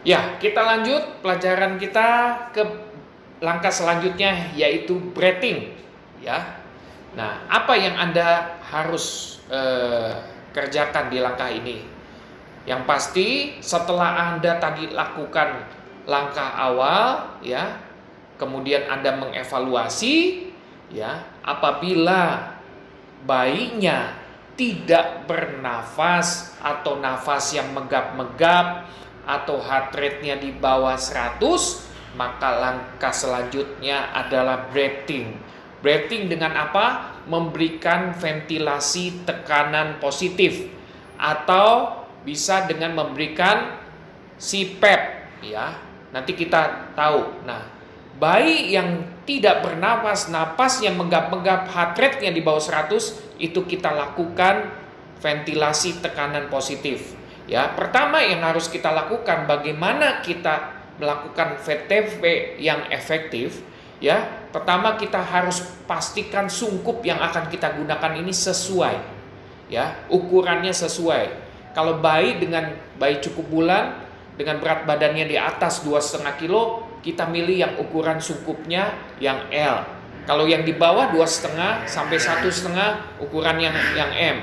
Ya, kita lanjut pelajaran kita ke langkah selanjutnya, yaitu breathing. Ya, nah apa yang Anda harus kerjakan di langkah ini? Yang pasti setelah Anda tadi lakukan langkah awal, ya, kemudian Anda mengevaluasi, ya, apabila bayinya tidak bernafas atau nafas yang megap-megap atau heart rate-nya di bawah 100, maka langkah selanjutnya adalah breathing. Breathing dengan apa? Memberikan ventilasi tekanan positif, atau bisa dengan memberikan CPAP, ya. Nanti kita tahu. Nah, bayi yang tidak bernafas, napas yang menggap-menggap, heart rate-nya di bawah 100, itu kita lakukan ventilasi tekanan positif. Ya, pertama yang harus kita lakukan, bagaimana kita melakukan VTV yang efektif. Ya, pertama kita harus pastikan sungkup yang akan kita gunakan ini sesuai. Ya, ukurannya sesuai. Kalau bayi cukup bulan dengan berat badannya di atas 2,5 kilo, kita milih yang ukuran sungkupnya yang L. Kalau yang di bawah 2,5 sampai 1,5 ukuran yang M.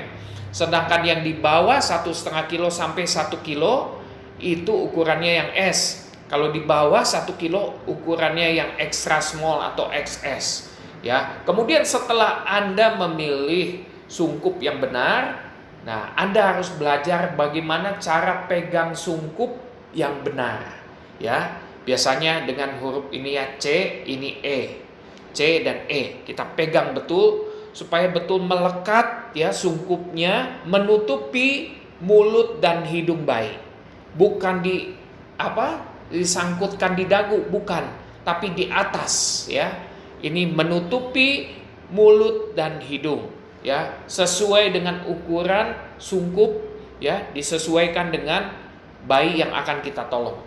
Sedangkan yang di bawah 1,5 kilo sampai 1 kilo itu ukurannya yang S. Kalau di bawah 1 kilo ukurannya yang extra small atau XS. Ya. Kemudian setelah Anda memilih sungkup yang benar, nah Anda harus belajar bagaimana cara pegang sungkup yang benar. Ya. Biasanya dengan huruf ini ya, C, ini E. C dan E. Kita pegang betul supaya betul melekat, ya, sungkupnya menutupi mulut dan hidung bayi. Bukan disangkutkan di dagu, bukan, tapi di atas, ya. Ini menutupi mulut dan hidung, ya, sesuai dengan ukuran sungkup, ya, disesuaikan dengan bayi yang akan kita tolong.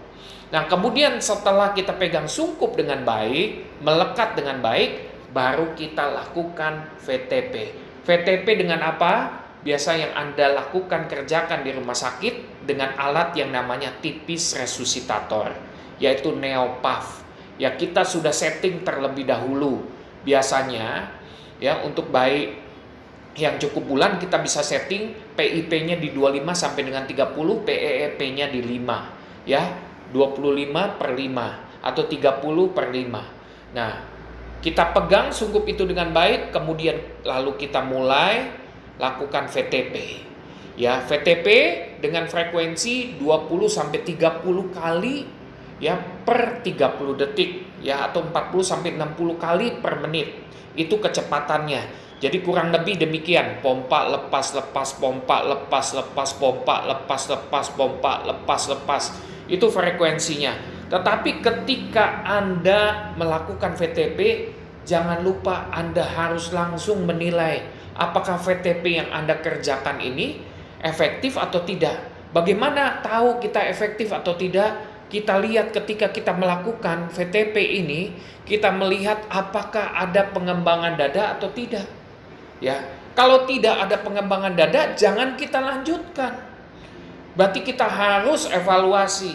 Nah, kemudian setelah kita pegang sungkup dengan baik, melekat dengan baik, baru kita lakukan VTP. VTP dengan apa? Biasa yang Anda lakukan, kerjakan di rumah sakit dengan alat yang namanya tipis resusitator, yaitu neopaf. Ya, kita sudah setting terlebih dahulu. Biasanya, ya, untuk bayi yang cukup bulan kita bisa setting PIP-nya di 25 sampai dengan 30, PEEP-nya di 5, ya. 25/5 atau 30/5. Nah, kita pegang sungkup itu dengan baik, kemudian lalu kita mulai lakukan VTP. Ya, VTP dengan frekuensi 20 sampai 30 kali, ya, per 30 detik, ya, atau 40 sampai 60 kali per menit. Itu kecepatannya. Jadi kurang lebih demikian, pompa lepas lepas, pompa lepas lepas, pompa lepas lepas, pompa lepas lepas. Itu frekuensinya. Tetapi ketika Anda melakukan VTP, jangan lupa Anda harus langsung menilai apakah VTP yang Anda kerjakan ini efektif atau tidak. Bagaimana tahu kita efektif atau tidak? Kita lihat ketika kita melakukan VTP ini, kita melihat apakah ada pengembangan dada atau tidak. Ya, kalau tidak ada pengembangan dada, jangan kita lanjutkan. Berarti kita harus evaluasi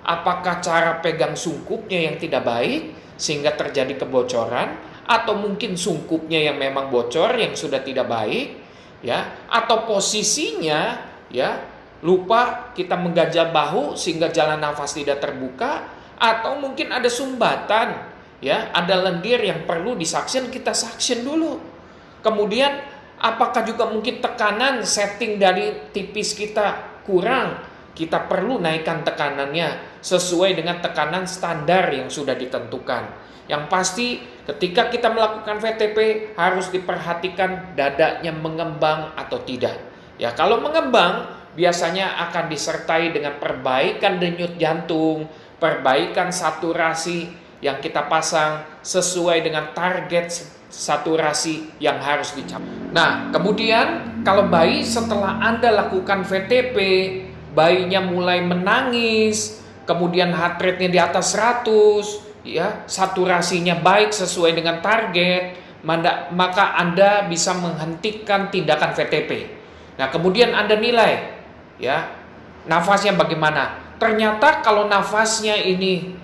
apakah cara pegang sungkupnya yang tidak baik sehingga terjadi kebocoran, atau mungkin sungkupnya yang memang bocor yang sudah tidak baik, ya, atau posisinya, ya, lupa kita menggajah bahu sehingga jalan nafas tidak terbuka, atau mungkin ada sumbatan, ya, ada lendir yang perlu disaksin, kita saksin dulu. Kemudian apakah juga mungkin tekanan setting dari tipis kita kurang, kita perlu naikkan tekanannya sesuai dengan tekanan standar yang sudah ditentukan. Yang pasti ketika kita melakukan VTP harus diperhatikan dadanya mengembang atau tidak. Ya, kalau mengembang biasanya akan disertai dengan perbaikan denyut jantung, perbaikan saturasi yang kita pasang sesuai dengan target saturasi yang harus dicapai. Nah, kemudian kalau bayi setelah Anda lakukan VTP, bayinya mulai menangis, kemudian heart rate-nya di atas 100, ya, saturasinya baik sesuai dengan target, maka Anda bisa menghentikan tindakan VTP. Nah, kemudian Anda nilai, ya, nafasnya bagaimana? ternyata kalau nafasnya ini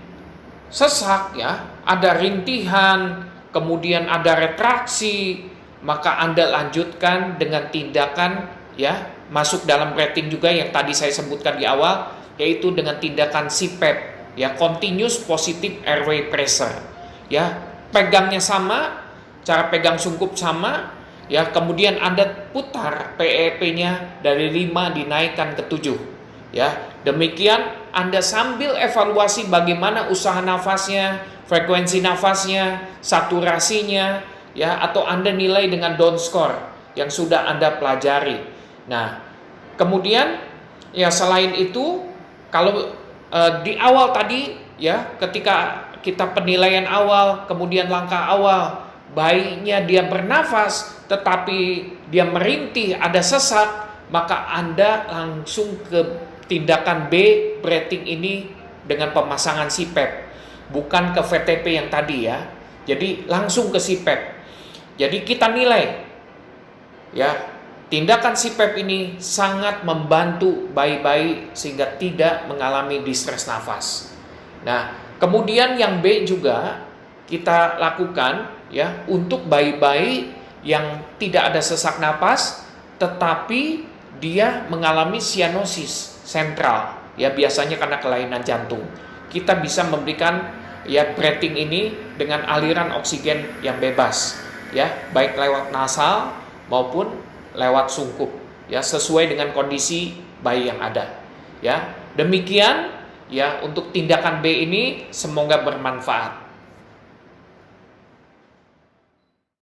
sesak ya, ada rintihan, kemudian ada retraksi, maka Anda lanjutkan dengan tindakan ya, masuk dalam rating juga yang tadi saya sebutkan di awal, yaitu dengan tindakan CPAP ya, continuous positive airway pressure ya. Pegangnya sama, cara pegang sungkup sama ya, kemudian Anda putar PEP-nya dari 5 dinaikkan ke 7 ya. Demikian Anda sambil evaluasi bagaimana usaha nafasnya, frekuensi nafasnya, saturasinya ya, atau Anda nilai dengan down score yang sudah Anda pelajari. Nah, kemudian ya selain itu, kalau di awal tadi ya, ketika kita penilaian awal, kemudian langkah awal, baiknya dia bernafas tetapi dia merintih, ada sesak, maka Anda langsung ke tindakan B, breathing ini dengan pemasangan CPAP, bukan ke VTP yang tadi ya. Jadi langsung ke CPAP. Jadi kita nilai ya, tindakan CPAP ini sangat membantu bayi-bayi sehingga tidak mengalami distress nafas. Nah, kemudian yang B juga kita lakukan ya, untuk bayi-bayi yang tidak ada sesak napas tetapi dia mengalami sianosis sentral ya, biasanya karena kelainan jantung. Kita bisa memberikan ya breathing ini dengan aliran oksigen yang bebas ya, baik lewat nasal maupun lewat sungkup ya, sesuai dengan kondisi bayi yang ada ya. Demikian ya untuk tindakan B ini, semoga bermanfaat.